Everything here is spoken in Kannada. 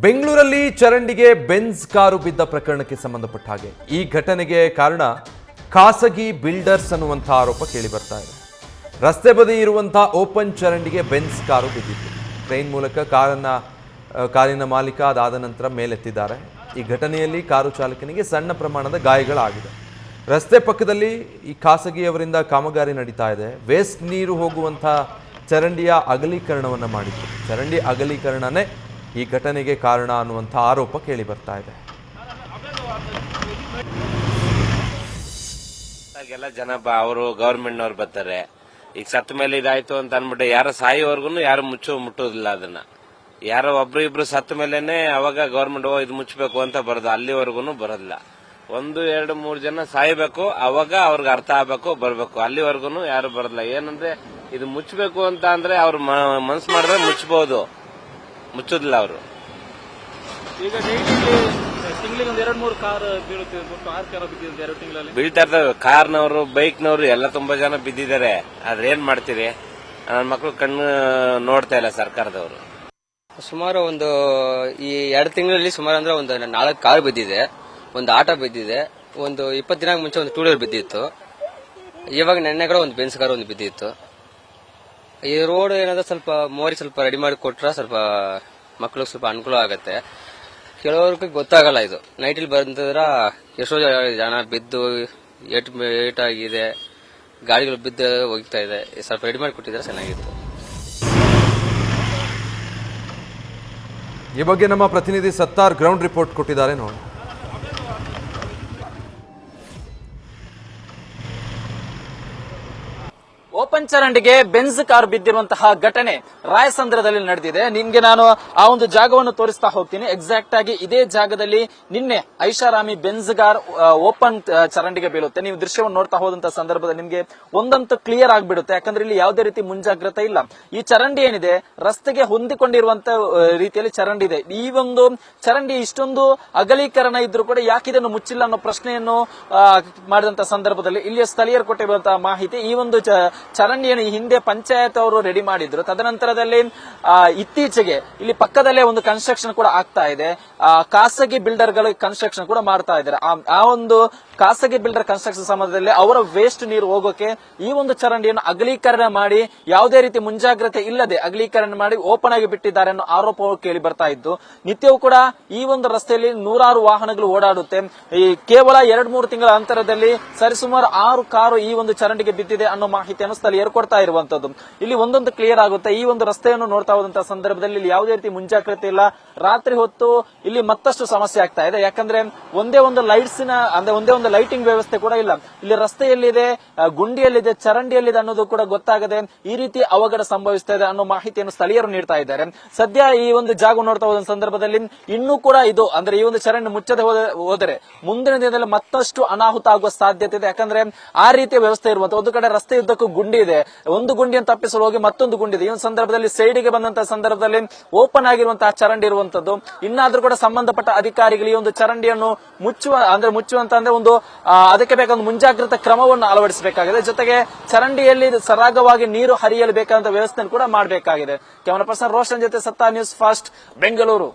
ಬೆಂಗಳೂರಲ್ಲಿ ಚರಂಡಿಗೆ ಬೆಂಜ್ ಕಾರು ಬಿದ್ದ ಪ್ರಕರಣಕ್ಕೆ ಸಂಬಂಧಪಟ್ಟ ಹಾಗೆ ಈ ಘಟನೆಗೆ ಕಾರಣ ಖಾಸಗಿ ಬಿಲ್ಡರ್ಸ್ ಅನ್ನುವಂಥ ಆರೋಪ ಕೇಳಿ ಬರ್ತಾ ಇದೆ. ರಸ್ತೆ ಬದಿ ಇರುವಂತಹ ಓಪನ್ ಚರಂಡಿಗೆ ಬೆಂಜ್ ಕಾರು ಬಿದ್ದಿತ್ತು. ಟ್ರೈನ್ ಮೂಲಕ ಕಾರಿನ ಮಾಲೀಕ ಅದಾದ ನಂತರ ಮೇಲೆತ್ತಿದ್ದಾರೆ. ಈ ಘಟನೆಯಲ್ಲಿ ಕಾರು ಚಾಲಕನಿಗೆ ಸಣ್ಣ ಪ್ರಮಾಣದ ಗಾಯಗಳಾಗಿದೆ. ರಸ್ತೆ ಪಕ್ಕದಲ್ಲಿ ಈ ಖಾಸಗಿಯವರಿಂದ ಕಾಮಗಾರಿ ನಡೀತಾ ಇದೆ. ವೇಸ್ಟ್ ನೀರು ಹೋಗುವಂಥ ಚರಂಡಿಯ ಅಗಲೀಕರಣವನ್ನು ಮಾಡಿತ್ತು. ಚರಂಡಿ ಅಗಲೀಕರಣನೇ ಈ ಘಟನೆಗೆ ಕಾರಣ ಅನ್ನುವಂಥ ಆರೋಪ ಕೇಳಿ ಬರ್ತಾ ಇದೆ. ಎಲ್ಲ ಜನ ಅವರು ಗವರ್ಮೆಂಟ್ನವ್ರು ಬರ್ತಾರೆ. ಈಗ ಸತ್ತ ಮೇಲೆ ಇದಾಯ್ತು ಅಂತ ಅನ್ಬಿಟ್ಟು ಯಾರು ಸಾಯೋವರ್ಗು ಯಾರು ಮುಟ್ಟೋದಿಲ್ಲ. ಅದನ್ನ ಯಾರೋ ಒಬ್ರು ಇಬ್ರು ಸತ್ತ ಮೇಲೆನೆ ಅವಾಗ ಗವರ್ಮೆಂಟ್ ಇದು ಮುಚ್ಚಬೇಕು ಅಂತ ಬರೋದು. ಅಲ್ಲಿವರೆಗೂ ಬರೋದಿಲ್ಲ. 1, 2, 3 ಜನ ಸಾಯ್ಬೇಕು, ಅವಾಗ ಅವ್ರಿಗೆ ಅರ್ಥ ಆಗ್ಬೇಕು, ಬರ್ಬೇಕು. ಅಲ್ಲಿವರೆಗೂ ಯಾರು ಬರೋದಿಲ್ಲ. ಏನಂದ್ರೆ ಇದು ಮುಚ್ಚಬೇಕು ಅಂತ ಅಂದ್ರೆ ಅವ್ರು ಮನ್ಸು ಮಾಡಿದ್ರೆ ಮುಚ್ಚಬಹುದು, ಮುಚ್ಚೋದಿಲ್ಲ ಅವರು. ಈಗ ತಿಂಗಳಿಗೆ 2-3 ಕಾರ್ ಬೀಳ್ತಾ ಇರ್ತವೆ. ಕಾರ್ನವರು, ಬೈಕ್ನವರು ಎಲ್ಲ ತುಂಬಾ ಜನ ಬಿದ್ದಿದ್ದಾರೆ. ಆದ್ರೆ ಏನ್ ಮಾಡ್ತೀರಿ, ನನ್ನ ಮಕ್ಕಳು ಕಣ್ಣು ನೋಡ್ತಾ ಇಲ್ಲ ಸರ್ಕಾರದವರು. ಸುಮಾರು ಈ 2 ತಿಂಗಳಲ್ಲಿ ಸುಮಾರು ಅಂದ್ರೆ 4 ಕಾರ್ ಬಿದ್ದಿದೆ, ಒಂದು ಆಟೋ ಬಿದ್ದಿದೆ, ಒಂದು 20 ದಿನ ಮುಂಚೆ ಒಂದು 2 ವೀಲರ್ ಬಿದ್ದಿತ್ತು. ಇವಾಗ ನೆನ್ನೆ ಕೂಡ ಒಂದು ಬೆಂಜ್ ಕಾರ್ ಒಂದು ಬಿದ್ದಿತ್ತು. ಈ ರೋಡ್ ಏನಾದ್ರೆ ಸ್ವಲ್ಪ ಮೋರಿ ಸ್ವಲ್ಪ ರೆಡಿ ಮಾಡಿ ಕೊಟ್ರೆ ಸ್ವಲ್ಪ ಮಕ್ಕಳಿಗೆ ಸ್ವಲ್ಪ ಅನುಕೂಲ ಆಗತ್ತೆ. ಕೆಲವ್ರಿಗೆ ಗೊತ್ತಾಗಲ್ಲ ಇದು. ನೈಟಲ್ಲಿ ಬಂದ್ರ ಎಷ್ಟೋ ಜನ ಬಿದ್ದು ಏಟಾಗಿದೆ, ಗಾಡಿಗಳು ಬಿದ್ದು ಹೋಗ್ತಾ ಇದೆ. ಸ್ವಲ್ಪ ರೆಡಿ ಮಾಡಿ ಕೊಟ್ಟಿದ್ರೆ ಚೆನ್ನಾಗಿತ್ತು. ಈ ಬಗ್ಗೆ ನಮ್ಮ ಪ್ರತಿನಿಧಿ ಸತ್ತಾರ್ ಗ್ರೌಂಡ್ ರಿಪೋರ್ಟ್ ಕೊಟ್ಟಿದ್ದಾರೆ ನೋಡಿ. ಓಪನ್ ಚರಂಡಿಗೆ ಬೆಂಜ್ ಕಾರ್ ಬಿದ್ದಿರುವಂತಹ ಘಟನೆ ರಾಯಸಂದ್ರದಲ್ಲಿ ನಡೆದಿದೆ. ನಿಮ್ಗೆ ನಾನು ಆ ಒಂದು ಜಾಗವನ್ನು ತೋರಿಸ್ತಾ ಹೋಗ್ತೀನಿ. ಎಕ್ಸಾಕ್ಟ್ ಆಗಿ ಇದೇ ಜಾಗದಲ್ಲಿ ನಿನ್ನೆ ಐಷಾರಾಮಿ ಬೆಂಜ್ ಕಾರ್ ಓಪನ್ ಚರಂಡಿಗೆ ಬೀಳುತ್ತೆ. ನೀವು ದೃಶ್ಯವನ್ನು ನೋಡ್ತಾ ಹೋದಂತಹ ಸಂದರ್ಭದಲ್ಲಿ ನಿಮ್ಗೆ ಒಂದಂತೂ ಕ್ಲಿಯರ್ ಆಗ್ಬಿಡುತ್ತೆ. ಯಾಕಂದ್ರೆ ಇಲ್ಲಿ ಯಾವುದೇ ರೀತಿ ಮುಂಜಾಗ್ರತೆ ಇಲ್ಲ. ಈ ಚರಂಡಿ ಏನಿದೆ ರಸ್ತೆಗೆ ಹೊಂದಿಕೊಂಡಿರುವಂತ ರೀತಿಯಲ್ಲಿ ಚರಂಡಿ ಇದೆ. ಈ ಒಂದು ಚರಂಡಿ ಇಷ್ಟೊಂದು ಅಗಲೀಕರಣ ಇದ್ರೂ ಕೂಡ ಯಾಕೆ ಇದನ್ನು ಮುಚ್ಚಿಲ್ಲ ಅನ್ನೋ ಪ್ರಶ್ನೆಯನ್ನು ಮಾಡಿದಂತ ಸಂದರ್ಭದಲ್ಲಿ ಇಲ್ಲಿಯ ಸ್ಥಳೀಯರು ಕೊಟ್ಟಿರುವಂತಹ ಮಾಹಿತಿ, ಈ ಒಂದು ಚರಂಡಿಯನ್ನು ಈ ಹಿಂದೆ ಪಂಚಾಯತ್ ಅವರು ರೆಡಿ ಮಾಡಿದ್ರು. ತದನಂತರದಲ್ಲಿ ಇತ್ತೀಚೆಗೆ ಇಲ್ಲಿ ಪಕ್ಕದಲ್ಲೇ ಒಂದು ಕನ್ಸ್ಟ್ರಕ್ಷನ್ ಕೂಡ ಆಗ್ತಾ ಇದೆ. ಖಾಸಗಿ ಬಿಲ್ಡರ್ ಗಳು ಕನ್ಸ್ಟ್ರಕ್ಷನ್ ಕೂಡ ಮಾಡ್ತಾ ಇದ್ದಾರೆ. ಆ ಒಂದು ಖಾಸಗಿ ಬಿಲ್ಡರ್ ಕನ್ಸ್ಟ್ರಕ್ಷನ್ ಸಂಬಂಧದಲ್ಲಿ ಅವರ ವೇಸ್ಟ್ ನೀರು ಹೋಗೋಕೆ ಈ ಒಂದು ಚರಂಡಿಯನ್ನು ಅಗಲೀಕರಣ ಮಾಡಿ ಯಾವುದೇ ರೀತಿ ಮುಂಜಾಗ್ರತೆ ಇಲ್ಲದೆ ಅಗಲೀಕರಣ ಮಾಡಿ ಓಪನ್ ಆಗಿ ಬಿಟ್ಟಿದ್ದಾರೆ ಅನ್ನೋ ಆರೋಪಗಳು ಕೇಳಿ ಬರ್ತಾ ಇದ್ದು, ನಿತ್ಯವೂ ಕೂಡ ಈ ಒಂದು ರಸ್ತೆಯಲ್ಲಿ 100 ವಾಹನಗಳು ಓಡಾಡುತ್ತೆ. ಈ ಕೇವಲ 2-3 ತಿಂಗಳ ಅಂತರದಲ್ಲಿ ಸರಿಸುಮಾರು 6 ಕಾರು ಈ ಒಂದು ಚರಂಡಿಗೆ ಬಿದ್ದಿದೆ ಅನ್ನೋ ಮಾಹಿತಿಯನ್ನು ಸ್ಥಳೀಯರು ಕೊಡ್ತಾ ಇರುವಂತದ್ದು. ಇಲ್ಲಿ ಒಂದೊಂದು ಕ್ಲಿಯರ್ ಆಗುತ್ತೆ. ಈ ಒಂದು ರಸ್ತೆಯನ್ನು ನೋಡ್ತಾ ಹೋದಂತಹ ಸಂದರ್ಭದಲ್ಲಿ ಇಲ್ಲಿ ಯಾವುದೇ ರೀತಿ ಮುಂಜಾಗ್ರತೆ ಇಲ್ಲ. ರಾತ್ರಿ ಹೊತ್ತು ಇಲ್ಲಿ ಮತ್ತಷ್ಟು ಸಮಸ್ಯೆ ಆಗ್ತಾ ಇದೆ. ಯಾಕಂದ್ರೆ ಒಂದೇ ಒಂದು ಲೈಟಿಂಗ್ ವ್ಯವಸ್ಥೆ ಕೂಡ ಇಲ್ಲ. ಇಲ್ಲಿ ರಸ್ತೆಯಲ್ಲಿದೆ, ಗುಂಡಿಯಲ್ಲಿದೆ, ಚರಂಡಿಯಲ್ಲಿದೆ ಅನ್ನೋದು ಕೂಡ ಗೊತ್ತಾಗದೆ ಈ ರೀತಿ ಅವಘಡ ಸಂಭವಿಸ್ತಾ ಇದೆ ಅನ್ನೋ ಮಾಹಿತಿಯನ್ನು ಸ್ಥಳೀಯರು ನೀಡ್ತಾ ಇದ್ದಾರೆ. ಸದ್ಯ ಈ ಒಂದು ಜಾಗ ನೋಡ್ತಾ ಹೋದ ಸಂದರ್ಭದಲ್ಲಿ ಇನ್ನೂ ಕೂಡ ಇದು ಅಂದ್ರೆ ಈ ಒಂದು ಚರಂಡಿ ಮುಚ್ಚದೆ ಹೋದರೆ ಮುಂದಿನ ದಿನದಲ್ಲಿ ಮತ್ತಷ್ಟು ಅನಾಹುತ ಆಗುವ ಸಾಧ್ಯತೆ ಇದೆ. ಯಾಕಂದ್ರೆ ಆ ರೀತಿಯ ವ್ಯವಸ್ಥೆ ಇರುವಂತಹ ಒಂದು ಕಡೆ ರಸ್ತೆ ಉದ್ದಕ್ಕೂ ಗುಂಡಿ ಇದೆ, ಒಂದು ಗುಂಡಿಯನ್ನು ತಪ್ಪಿಸಲು ಹೋಗಿ ಮತ್ತೊಂದು ಗುಂಡಿ ಇದೆ. ಈ ಒಂದು ಸಂದರ್ಭದಲ್ಲಿ ಸೈಡ್ಗೆ ಬಂದಂತಹ ಸಂದರ್ಭದಲ್ಲಿ ಓಪನ್ ಆಗಿರುವಂತಹ ಚರಂಡಿ ಇರುವಂತದ್ದು. ಇನ್ನಾದ್ರೂ ಕೂಡ ಸಂಬಂಧಪಟ್ಟ ಅಧಿಕಾರಿಗಳು ಈ ಒಂದು ಚರಂಡಿಯನ್ನು ಮುಚ್ಚುವಂತ ಅಂದ್ರೆ ಒಂದು ಅದಕ್ಕೆ ಬೇಕಾದ ಮುಂಜಾಗ್ರತಾ ಕ್ರಮವನ್ನು ಅಳವಡಿಸಬೇಕಾಗಿದೆ. ಜೊತೆಗೆ ಚರಂಡಿಯಲ್ಲಿ ಸರಾಗವಾಗಿ ನೀರು ಹರಿಯಲು ಬೇಕಾದಂತಹ ವ್ಯವಸ್ಥೆ ಕೂಡ ಮಾಡಬೇಕಾಗಿದೆ. ಕ್ಯಾಮರಾ ಪರ್ಸನ್ ರೋಷನ್ ಜೊತೆ ಸತ್ತಾ, ನ್ಯೂಸ್ ಫಾಸ್ಟ್, ಬೆಂಗಳೂರು.